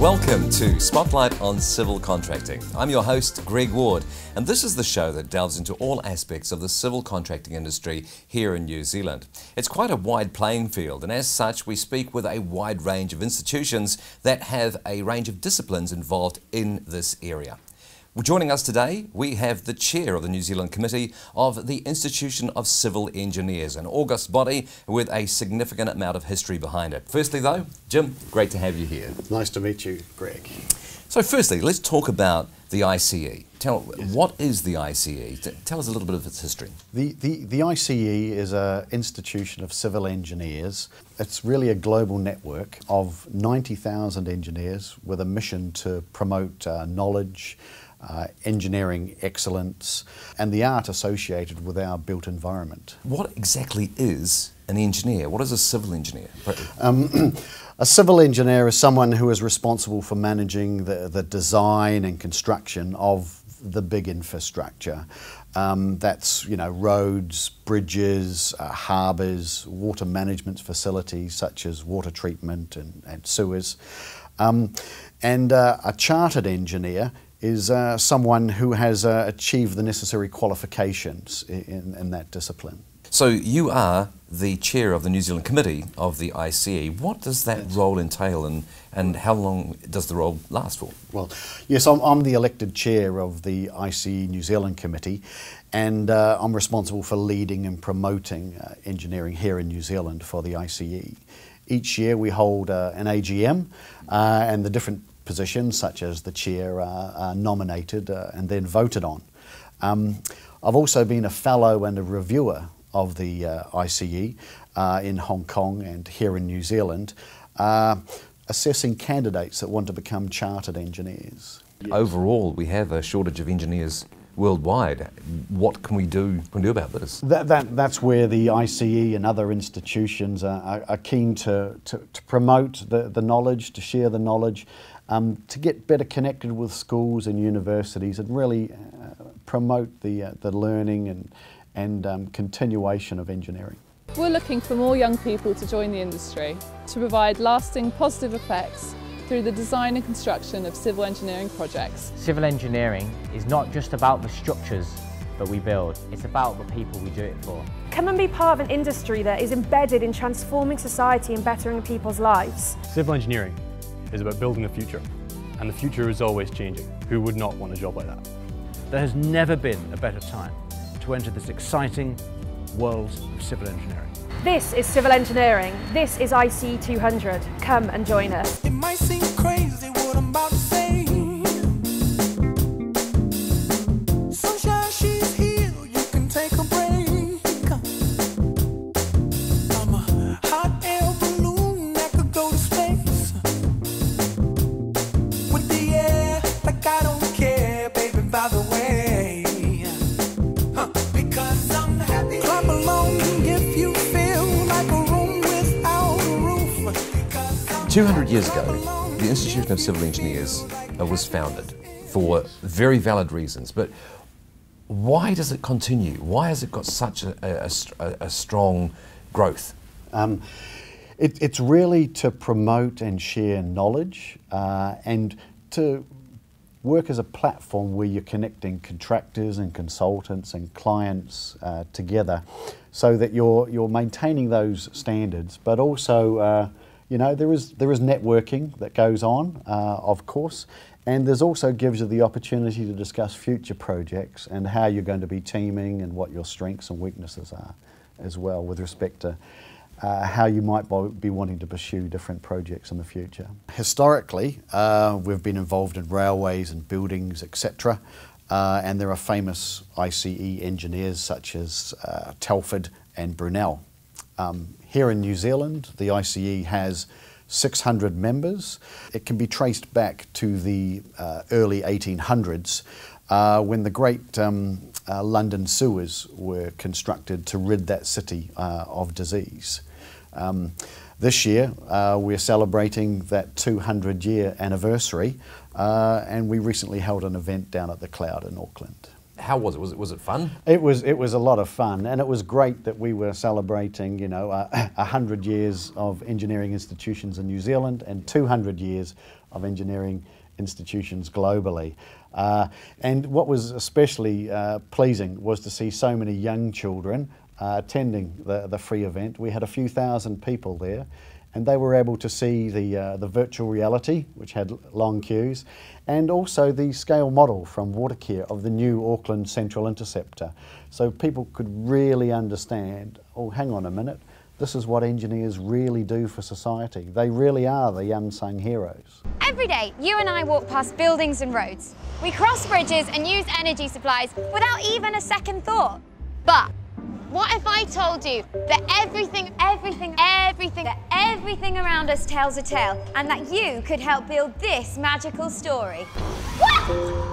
Welcome to Spotlight on Civil Contracting. I'm your host, Greg Ward, and this is the show that delves into all aspects of the civil contracting industry here in New Zealand. It's quite a wide playing field, and as such, we speak with a wide range of institutions that have a range of disciplines involved in this area. Well, joining us today, we have the chair of the New Zealand Committee of the Institution of Civil Engineers, an august body with a significant amount of history behind it. Firstly though, Jim, great to have you here. Nice to meet you, Greg. So firstly, let's talk about the ICE. What is the ICE? Tell us a little bit of its history. The ICE is an institution of civil engineers. It's really a global network of 90,000 engineers with a mission to promote knowledge, engineering excellence and the art associated with our built environment. What exactly is an engineer? What is a civil engineer? A civil engineer is someone who is responsible for managing the design and construction of the big infrastructure. That's, you know, roads, bridges, harbours, water management facilities such as water treatment and sewers. And a chartered engineer is someone who has achieved the necessary qualifications in that discipline. So you are the chair of the New Zealand Committee of the ICE. What does that role entail, and how long does the role last for? Well, yes, I'm the elected chair of the ICE New Zealand Committee, and I'm responsible for leading and promoting engineering here in New Zealand for the ICE. Each year we hold an AGM, and the different positions such as the chair are nominated and then voted on. I've also been a fellow and a reviewer of the ICE in Hong Kong and here in New Zealand, assessing candidates that want to become chartered engineers. Overall, we have a shortage of engineers worldwide. What can we do about this? That's where the ICE and other institutions are keen to promote the knowledge, to share the knowledge, to get better connected with schools and universities and really promote the learning and continuation of engineering. We're looking for more young people to join the industry to provide lasting positive effects through the design and construction of civil engineering projects. Civil engineering is not just about the structures that we build, it's about the people we do it for. Come and be part of an industry that is embedded in transforming society and bettering people's lives. Civil engineering is about building the future, and the future is always changing. Who would not want a job like that? There has never been a better time to enter this exciting world of civil engineering. This is civil engineering. This is IC 200. Come and join us. It might seem crazy what I'm about to say. Sunshine, she's here, you can take a break. I'm a hot air balloon that could go to space. With the air, like I don't care, baby, by the way. Because I'm happy. Clap along if you feel like a room without a roof. 200 years ago, the Institution of Civil Engineers was founded for very valid reasons, but why does it continue? Why has it got such a strong growth? It's really to promote and share knowledge and to work as a platform where you're connecting contractors and consultants and clients together so that you're maintaining those standards, but also you know, there is networking that goes on, of course, and there's also gives you the opportunity to discuss future projects and how you're going to be teaming and what your strengths and weaknesses are as well with respect to how you might be wanting to pursue different projects in the future. Historically, we've been involved in railways and buildings, etc. And there are famous ICE engineers such as Telford and Brunel. Here in New Zealand, the ICE has 600 members. It can be traced back to the early 1800s when the great London sewers were constructed to rid that city of disease. This year we're celebrating that 200-year anniversary and we recently held an event down at the Cloud in Auckland. How was it? Was it fun? It was a lot of fun, and it was great that we were celebrating, you know, 100 years of engineering institutions in New Zealand and 200 years of engineering institutions globally. And what was especially pleasing was to see so many young children attending the free event. We had a few thousand people there, and they were able to see the virtual reality, which had long queues, and also the scale model from Watercare of the new Auckland Central Interceptor. So people could really understand, oh, hang on a minute, this is what engineers really do for society. They really are the unsung heroes. Every day, you and I walk past buildings and roads. We cross bridges and use energy supplies without even a second thought. But what if I told you that everything around us tells a tale, and that you could help build this magical story? What?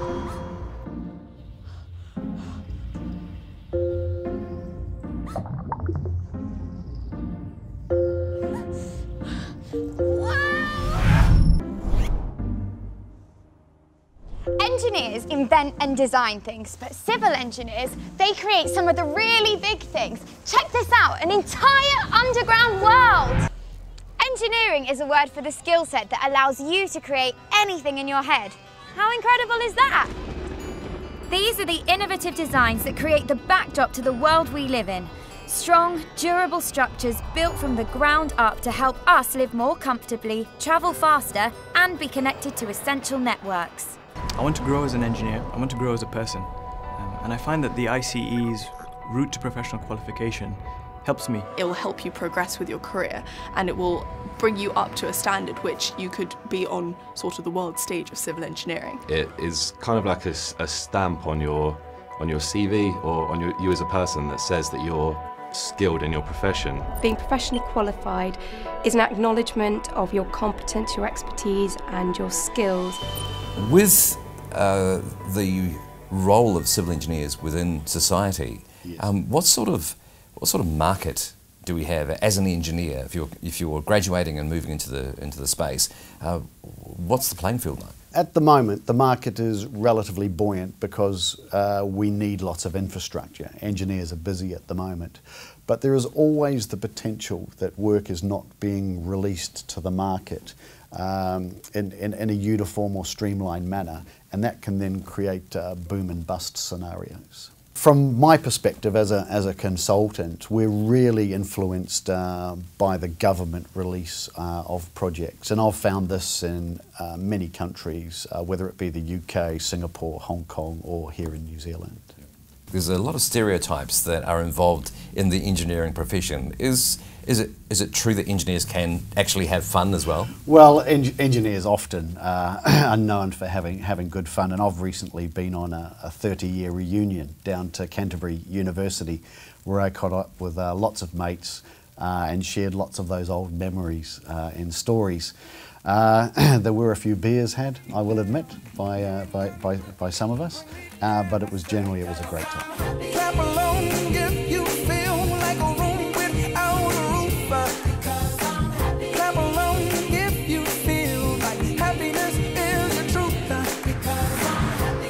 Engineers invent and design things, but civil engineers, they create some of the really big things. Check this out, an entire underground world! Engineering is a word for the skill set that allows you to create anything in your head. How incredible is that? These are the innovative designs that create the backdrop to the world we live in. Strong, durable structures built from the ground up to help us live more comfortably, travel faster, and be connected to essential networks. I want to grow as an engineer, I want to grow as a person, and I find that the ICE's route to professional qualification helps me. It will help you progress with your career, and it will bring you up to a standard which you could be on sort of the world stage of civil engineering. It is kind of like a stamp on your CV or on you as a person that says that you're skilled in your profession. Being professionally qualified is an acknowledgement of your competence, your expertise and your skills. With the role of civil engineers within society, yes. What sort of market do we have as an engineer? If you're graduating and moving into the space, what's the playing field like? At the moment, the market is relatively buoyant because we need lots of infrastructure. Engineers are busy at the moment. But there is always the potential that work is not being released to the market in a uniform or streamlined manner, and that can then create boom and bust scenarios. From my perspective as a consultant, we're really influenced by the government release of projects, and I've found this in many countries, whether it be the UK, Singapore, Hong Kong or here in New Zealand. There's a lot of stereotypes that are involved in the engineering profession. Is it true that engineers can actually have fun as well? Well, engineers often are known for having good fun, and I've recently been on a 30-year reunion down to Canterbury University where I caught up with lots of mates and shared lots of those old memories and stories. There were a few beers had, I will admit, by some of us, but it was a great time. Clap along if you feel like a room without a roof. Clap along if you feel like happiness is the truth.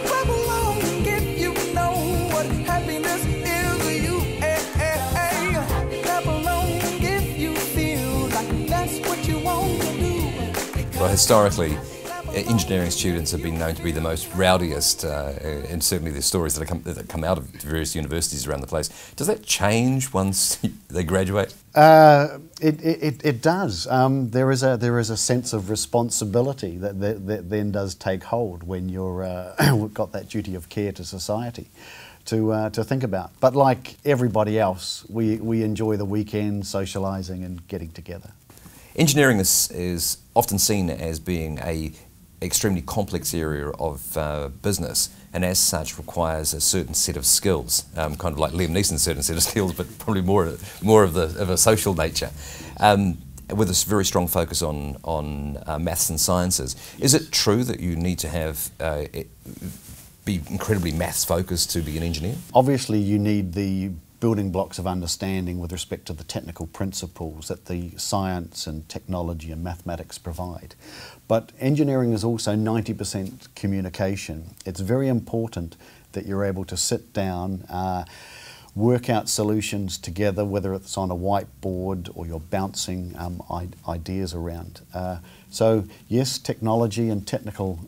Clap along if you know what happiness is to you. Clap along if you feel like that's what you want to do. Well, historically, engineering students have been known to be the most rowdiest, and certainly the stories that come out of various universities around the place. Does that change once they graduate? It does. There is a sense of responsibility that then does take hold when you're got that duty of care to society to think about. But like everybody else, we enjoy the weekend, socialising and getting together. Engineering is often seen as being an extremely complex area of business, and as such requires a certain set of skills, kind of like Liam Neeson's certain set of skills, but probably more of a social nature, with a very strong focus on maths and sciences. Is it true that you need to be incredibly maths focused to be an engineer? Obviously, you need the building blocks of understanding with respect to the technical principles that the science and technology and mathematics provide. But engineering is also 90% communication. It's very important that you're able to sit down work out solutions together, whether it's on a whiteboard or you're bouncing ideas around. So yes, technology and technical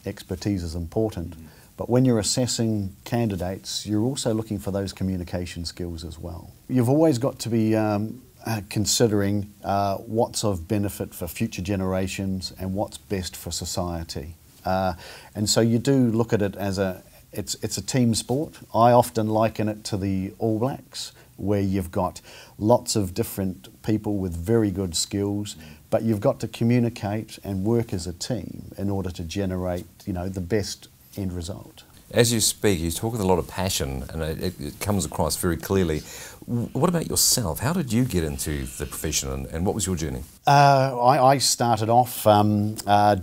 expertise is important, but when you're assessing candidates, you're also looking for those communication skills as well. You've always got to be considering what's of benefit for future generations and what's best for society. And so you do look at it as it's a team sport. I often liken it to the All Blacks, where you've got lots of different people with very good skills, but you've got to communicate and work as a team in order to generate, you know, the best end result. As you speak, you talk with a lot of passion, and it comes across very clearly. What about yourself? How did you get into the profession, and what was your journey? I started off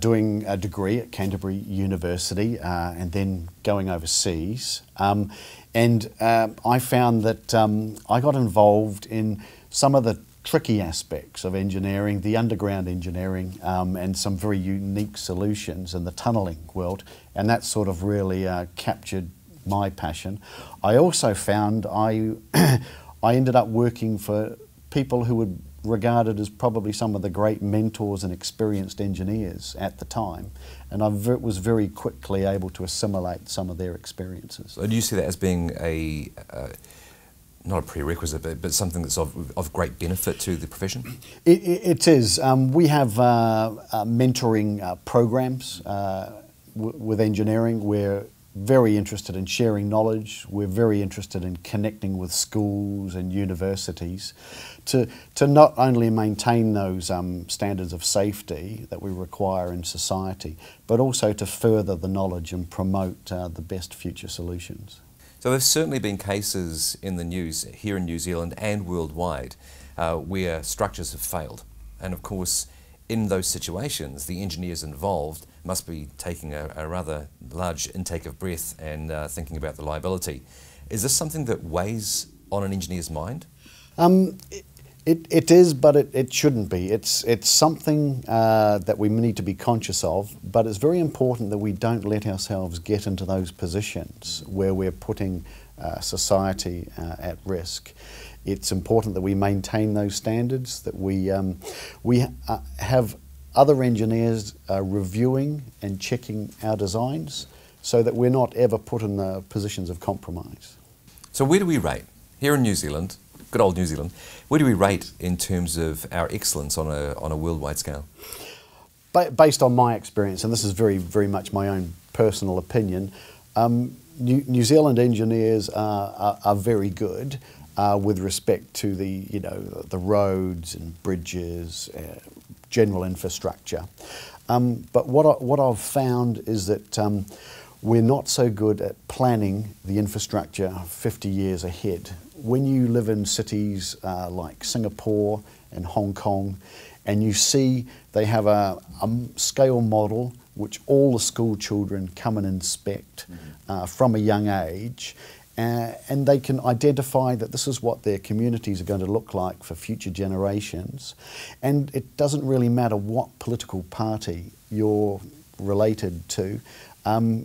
doing a degree at Canterbury University and then going overseas. And I found that I got involved in some of the tricky aspects of engineering, the underground engineering, and some very unique solutions in the tunnelling world, and that sort of really captured my passion. I also found I ended up working for people who were regarded as probably some of the great mentors and experienced engineers at the time, and I was very quickly able to assimilate some of their experiences. So do you see that as being not a prerequisite, but something that's of great benefit to the profession? It is. We have mentoring programs with engineering. We're very interested in sharing knowledge. We're very interested in connecting with schools and universities to not only maintain those standards of safety that we require in society, but also to further the knowledge and promote the best future solutions. So there's certainly been cases in the news here in New Zealand and worldwide where structures have failed. And of course, in those situations, the engineers involved must be taking a rather large intake of breath and thinking about the liability. Is this something that weighs on an engineer's mind? It is, but it shouldn't be. It's something that we need to be conscious of, but it's very important that we don't let ourselves get into those positions where we're putting society at risk. It's important that we maintain those standards, that we have other engineers reviewing and checking our designs so that we're not ever put in the positions of compromise. So where do we rate? Here in New Zealand, good old New Zealand, where do we rate in terms of our excellence on a worldwide scale? Based on my experience, and this is very, very much my own personal opinion, New Zealand engineers are very good with respect to the roads and bridges, general infrastructure. But what I've found is that we're not so good at planning the infrastructure 50 years ahead. When you live in cities like Singapore and Hong Kong, and you see they have a scale model which all the school children come and inspect from a young age, and they can identify that this is what their communities are going to look like for future generations, and it doesn't really matter what political party you're related to,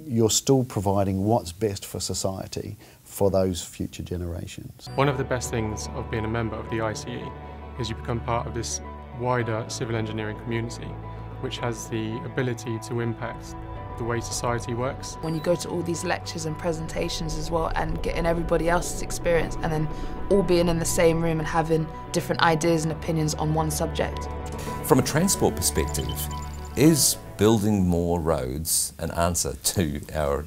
you're still providing what's best for society for those future generations. One of the best things of being a member of the ICE is you become part of this wider civil engineering community, which has the ability to impact the way society works. When you go to all these lectures and presentations as well and getting everybody else's experience and then all being in the same room and having different ideas and opinions on one subject. From a transport perspective, is building more roads an answer to our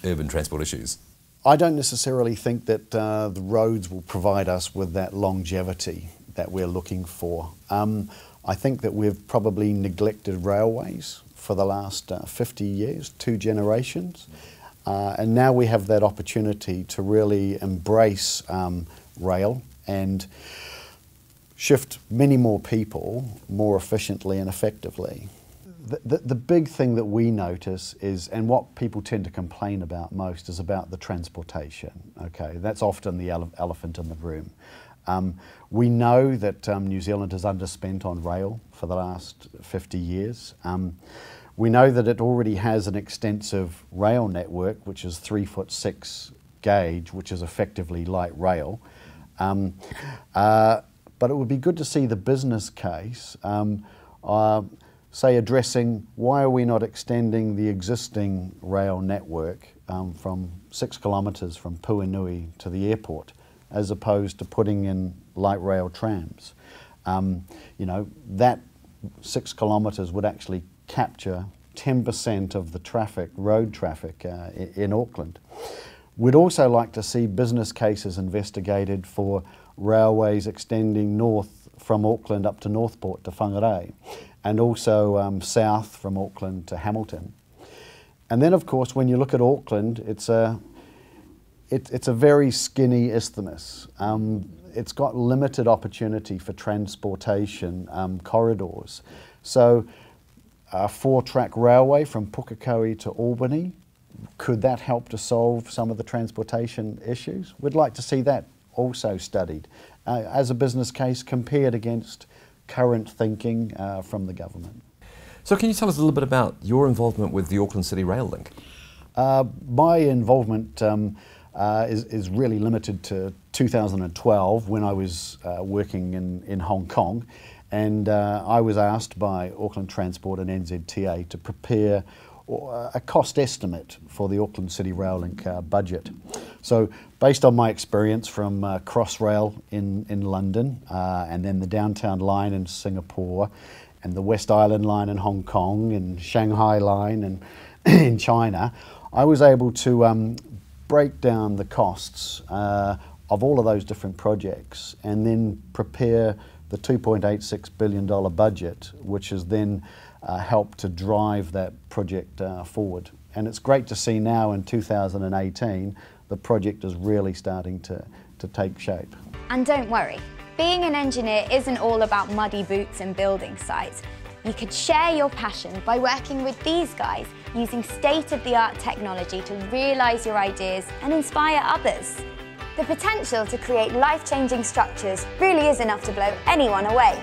urban transport issues? I don't necessarily think that the roads will provide us with that longevity that we're looking for. I think that we've probably neglected railways for the last 50 years, 2 generations, and now we have that opportunity to really embrace rail and shift many more people more efficiently and effectively. The big thing that we notice is, and what people tend to complain about most, is about the transportation. Okay, that's often the elephant in the room. We know that New Zealand has underspent on rail for the last 50 years. We know that it already has an extensive rail network, which is 3'6" gauge, which is effectively light rail. But it would be good to see the business case, say addressing why are we not extending the existing rail network from 6 kilometres from Puinui to the airport, as opposed to putting in light rail trams. You know, that 6 kilometres would actually capture 10% of the traffic, road traffic in Auckland. We'd also like to see business cases investigated for railways extending north from Auckland up to Northport to Whangarei, and also south from Auckland to Hamilton. And then of course when you look at Auckland, it's a very skinny isthmus. It's got limited opportunity for transportation corridors. So a 4-track railway from Pukekohe to Albany, could that help to solve some of the transportation issues? We'd like to see that also studied as a business case compared against current thinking from the government. So can you tell us a little bit about your involvement with the Auckland City Rail Link? My involvement is really limited to 2012 when I was working in Hong Kong, and I was asked by Auckland Transport and NZTA to prepare a cost estimate for the Auckland City Rail Link budget. So based on my experience from Crossrail in London and then the Downtown Line in Singapore and the West Island Line in Hong Kong and Shanghai Line and in China, I was able to break down the costs of all of those different projects and then prepare the $2.86 billion budget, which has then helped to drive that project forward. And it's great to see now in 2018 the project is really starting to take shape. And don't worry, being an engineer isn't all about muddy boots and building sites. You could share your passion by working with these guys, using state-of-the-art technology to realise your ideas and inspire others. The potential to create life-changing structures really is enough to blow anyone away.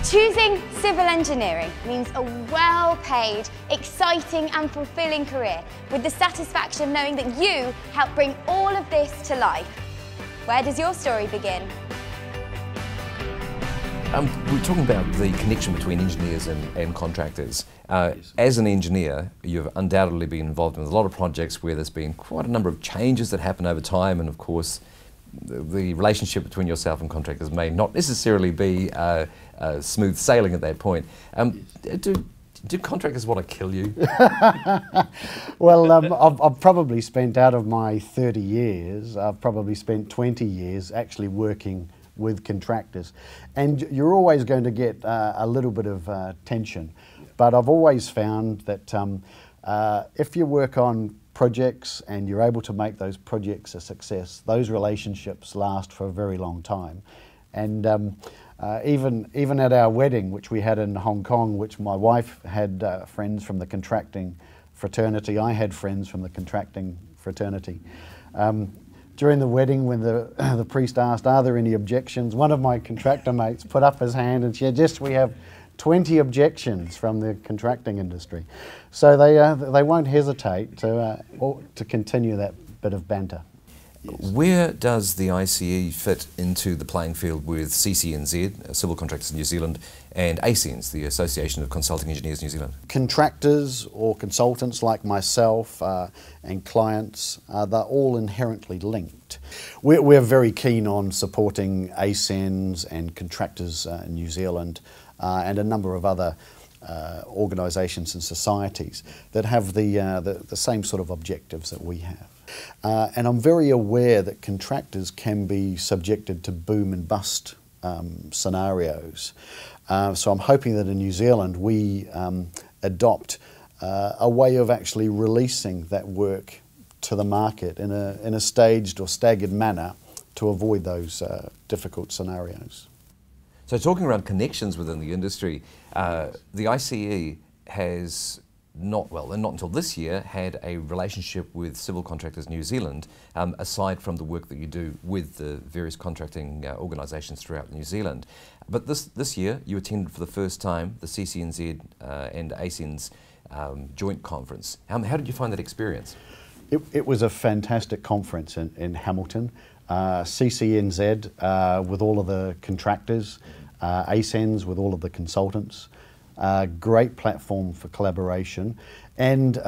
Choosing civil engineering means a well-paid, exciting and fulfilling career with the satisfaction of knowing that you help bring all of this to life. Where does your story begin? We're talking about the connection between engineers and contractors. As an engineer, you've undoubtedly been involved in a lot of projects where there's been quite a number of changes that happen over time, and of course the relationship between yourself and contractors may not necessarily be smooth sailing at that point. Do contractors want to kill you? Well, I've probably spent, out of my 30 years, I've probably spent 20 years actually working with contractors. And you're always going to get a little bit of tension. But I've always found that if you work on projects and you're able to make those projects a success, those relationships last for a very long time. And even at our wedding, which we had in Hong Kong, which my wife had friends from the contracting fraternity, I had friends from the contracting fraternity. During the wedding, when the priest asked, "Are there any objections?" one of my contractor mates put up his hand and said, "Yes, we have 20 objections from the contracting industry." So they won't hesitate to continue that bit of banter. Yes. Where does the ICE fit into the playing field with CCNZ, Civil Contractors New Zealand, and ACENS, the Association of Consulting Engineers New Zealand? Contractors or consultants like myself and clients, they're all inherently linked. We're very keen on supporting ACENS and Contractors in New Zealand and a number of other organisations and societies that have the same sort of objectives that we have. And I'm very aware that contractors can be subjected to boom and bust scenarios. So I'm hoping that in New Zealand we adopt a way of actually releasing that work to the market in a staged or staggered manner to avoid those difficult scenarios. So talking around connections within the industry, the ICE has not until this year, had a relationship with Civil Contractors New Zealand, aside from the work that you do with the various contracting organisations throughout New Zealand. But this year, you attended for the first time the CCNZ and ACEN's joint conference. How did you find that experience? It was a fantastic conference in Hamilton. CCNZ with all of the contractors, ACENS with all of the consultants. Great platform for collaboration, and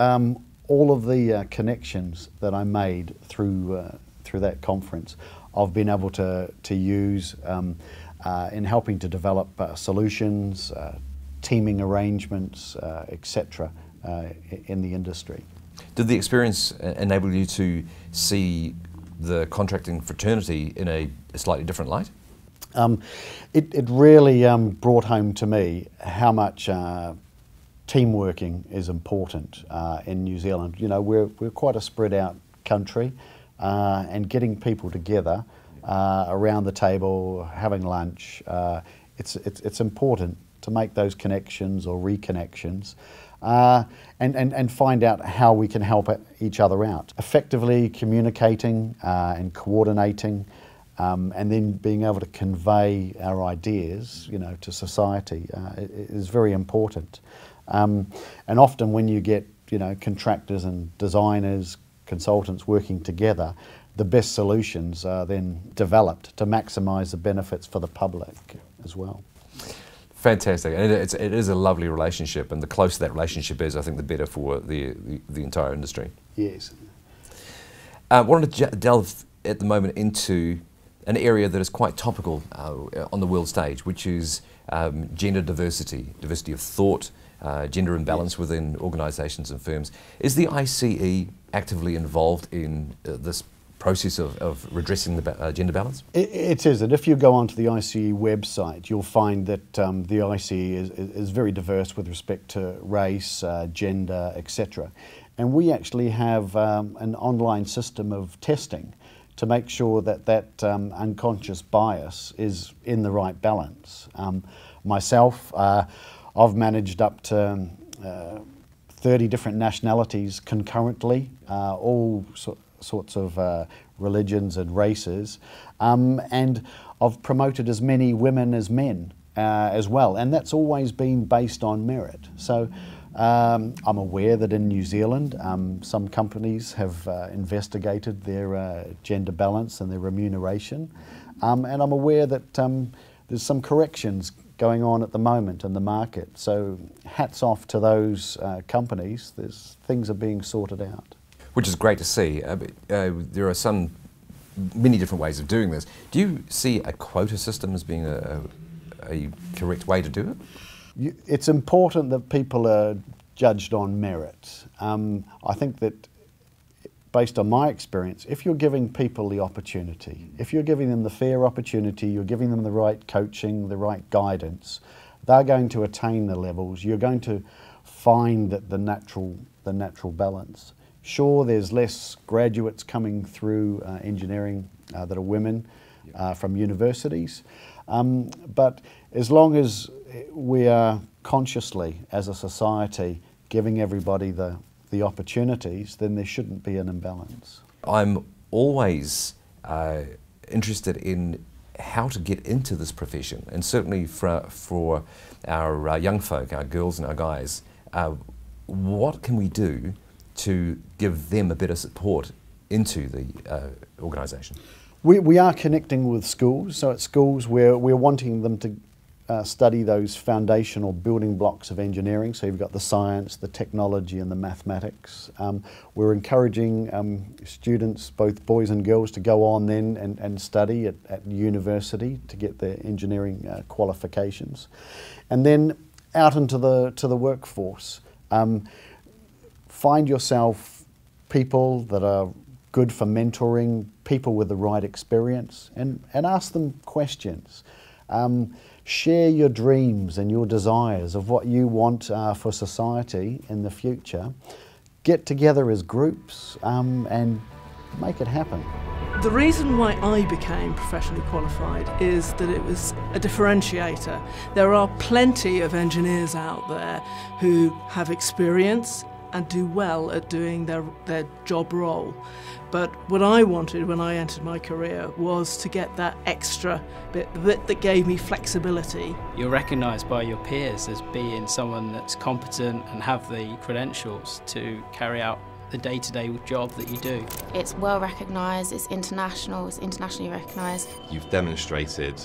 all of the connections that I made through that conference, I've been able to use in helping to develop solutions, teaming arrangements, etc. In the industry. Did the experience enable you to see the contracting fraternity in a slightly different light? It really brought home to me how much team working is important in New Zealand. You know, we're quite a spread out country, and getting people together around the table, having lunch, it's important to make those connections or reconnections, and find out how we can help each other out. Effectively communicating and coordinating, and then being able to convey our ideas, you know, to society is very important. And often when you get, you know, contractors and designers, consultants working together, the best solutions are then developed to maximise the benefits for the public as well. Fantastic, and it is a lovely relationship, and the closer that relationship is, I think the better for the entire industry. Yes. I wanted to delve at the moment into an area that is quite topical on the world stage, which is gender diversity, diversity of thought, gender imbalance within organisations and firms. Is the ICE actively involved in this process of redressing the gender balance? It is, and if you go onto the ICE website, you'll find that the ICE is very diverse with respect to race, gender, etc. And we actually have an online system of testing to make sure that unconscious bias is in the right balance. Myself, I've managed up to 30 different nationalities concurrently, all sorts of religions and races, and I've promoted as many women as men as well, and that's always been based on merit. So I'm aware that in New Zealand some companies have investigated their gender balance and their remuneration, and I'm aware that there's some corrections going on at the moment in the market. So hats off to those companies. Things are being sorted out. Which is great to see. There are many different ways of doing this. Do you see a quota system as being a correct way to do it? It's important that people are judged on merit. I think that based on my experience, if you're giving people the opportunity, if you're giving them the fair opportunity, you're giving them the right coaching, the right guidance, they're going to attain the levels. You're going to find that the natural balance. Sure, there's less graduates coming through engineering that are women from universities, but as long as we are consciously, as a society, giving everybody the opportunities, then there shouldn't be an imbalance. I'm always interested in how to get into this profession, and certainly for our young folk, our girls and our guys, what can we do to give them a better support into the organisation? We are connecting with schools, so at schools we're wanting them to study those foundational building blocks of engineering, so you've got the science, the technology and the mathematics. We're encouraging students, both boys and girls, to go on then and study at university to get their engineering qualifications. And then out into the workforce. Find yourself people that are good for mentoring, people with the right experience, and ask them questions. Share your dreams and your desires of what you want for society in the future. Get together as groups and make it happen. The reason why I became professionally qualified is that it was a differentiator. There are plenty of engineers out there who have experience and do well at doing their job role. But what I wanted when I entered my career was to get that extra bit, the bit that gave me flexibility. You're recognised by your peers as being someone that's competent and have the credentials to carry out the day-to-day job that you do. It's well recognised, it's international, it's internationally recognised. You've demonstrated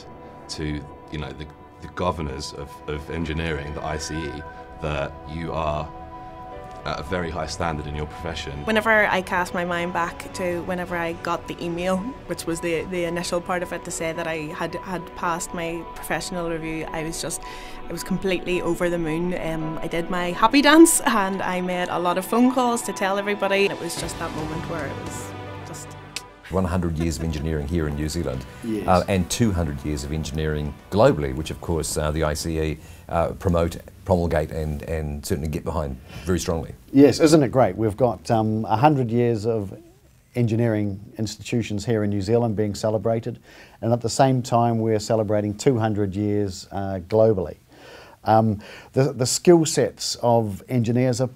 to the governors of engineering, the ICE, that you are at a very high standard in your profession. Whenever I cast my mind back to whenever I got the email, which was the initial part of it, to say that I had passed my professional review, I was completely over the moon. I did my happy dance and I made a lot of phone calls to tell everybody. It was just that moment where it was just... 100 years of engineering here in New Zealand, yes. And 200 years of engineering globally, which of course the ICE promulgate and certainly get behind very strongly. Yes, isn't it great? We've got 100 years of engineering institutions here in New Zealand being celebrated, and at the same time we're celebrating 200 years globally. The skill sets of engineers are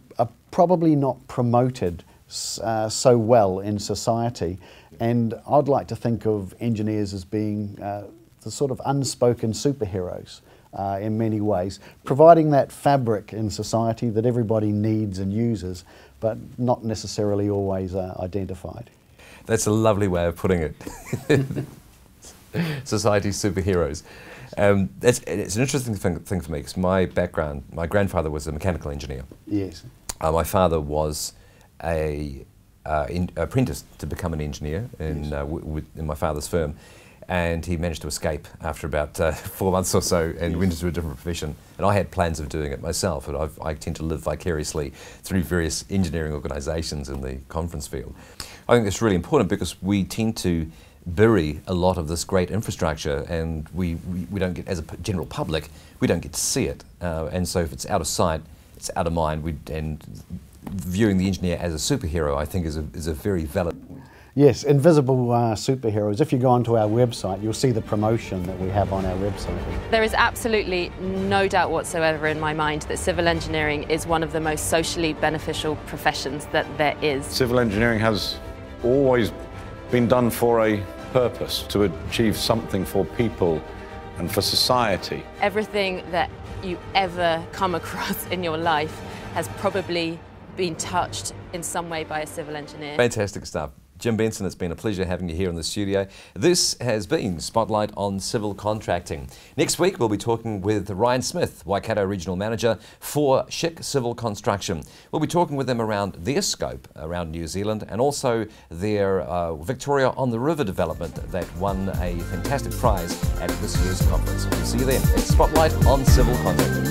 probably not promoted so well in society, and I'd like to think of engineers as being the sort of unspoken superheroes in many ways, providing that fabric in society that everybody needs and uses, but not necessarily always identified. That's a lovely way of putting it. Society's superheroes. It's an interesting thing for me, because my background, my grandfather was a mechanical engineer. Yes. My father was a apprentice to become an engineer in my father's firm, and he managed to escape after about 4 months or so and went into a different profession. And I had plans of doing it myself, and I tend to live vicariously through various engineering organisations in the conference field. I think it's really important because we tend to bury a lot of this great infrastructure, and we don't get, as a general public, we don't get to see it. And so if it's out of sight, it's out of mind. And viewing the engineer as a superhero, I think, is a very valid point. Yes, invisible superheroes. If you go onto our website, you'll see the promotion that we have on our website. There is absolutely no doubt whatsoever in my mind that civil engineering is one of the most socially beneficial professions that there is. Civil engineering has always been done for a purpose, to achieve something for people and for society. Everything that you ever come across in your life has probably been touched in some way by a civil engineer. Fantastic stuff. Jim Benson, it's been a pleasure having you here in the studio. This has been Spotlight on Civil Contracting. Next week we'll be talking with Ryan Smith, Waikato Regional Manager for Chic Civil Construction. We'll be talking with them around their scope around New Zealand, and also their Victoria on the River development that won a fantastic prize at this year's conference. We'll see you then. It's Spotlight on Civil Contracting.